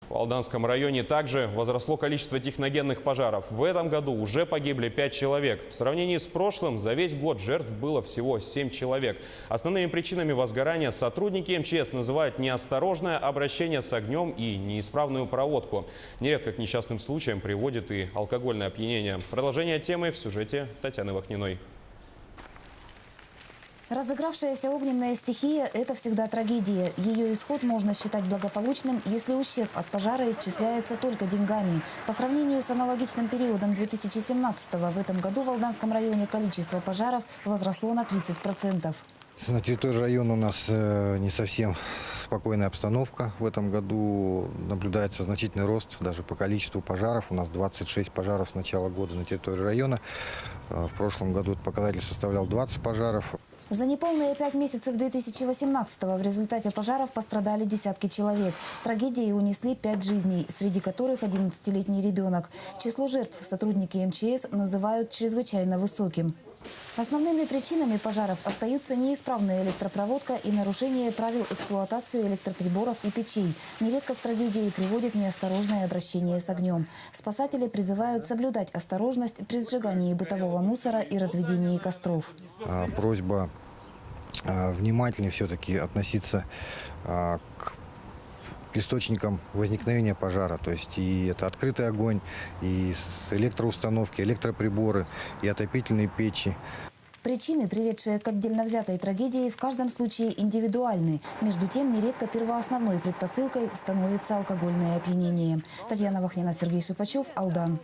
В Алданском районе также возросло количество техногенных пожаров. В этом году уже погибли 5 человек. В сравнении с прошлым за весь год жертв было всего 7 человек. Основными причинами возгорания сотрудники МЧС называют неосторожное обращение с огнем и неисправную проводку. Нередко к несчастным случаям приводит и алкогольное опьянение. Продолжение темы в сюжете Татьяны Вахниной. Разыгравшаяся огненная стихия – это всегда трагедия. Ее исход можно считать благополучным, если ущерб от пожара исчисляется только деньгами. По сравнению с аналогичным периодом 2017-го, в этом году в Алданском районе количество пожаров возросло на 30%. На территории района у нас не совсем спокойная обстановка. В этом году наблюдается значительный рост даже по количеству пожаров. У нас 26 пожаров с начала года на территории района. В прошлом году этот показатель составлял 20 пожаров. За неполные 5 месяцев 2018-го в результате пожаров пострадали десятки человек. Трагедии унесли 5 жизней, среди которых 11-летний ребенок. Число жертв сотрудники МЧС называют чрезвычайно высоким. Основными причинами пожаров остаются неисправная электропроводка и нарушение правил эксплуатации электроприборов и печей. Нередко к трагедии приводит неосторожное обращение с огнем. Спасатели призывают соблюдать осторожность при сжигании бытового мусора и разведении костров. Просьба внимательнее все-таки относиться к источникам возникновения пожара. То есть и это открытый огонь, и электроустановки, электроприборы, и отопительные печи. Причины, приведшие к отдельно взятой трагедии, в каждом случае индивидуальны. Между тем, нередко первоосновной предпосылкой становится алкогольное опьянение. Татьяна Вахнина, Сергей Шипачев, Алдан.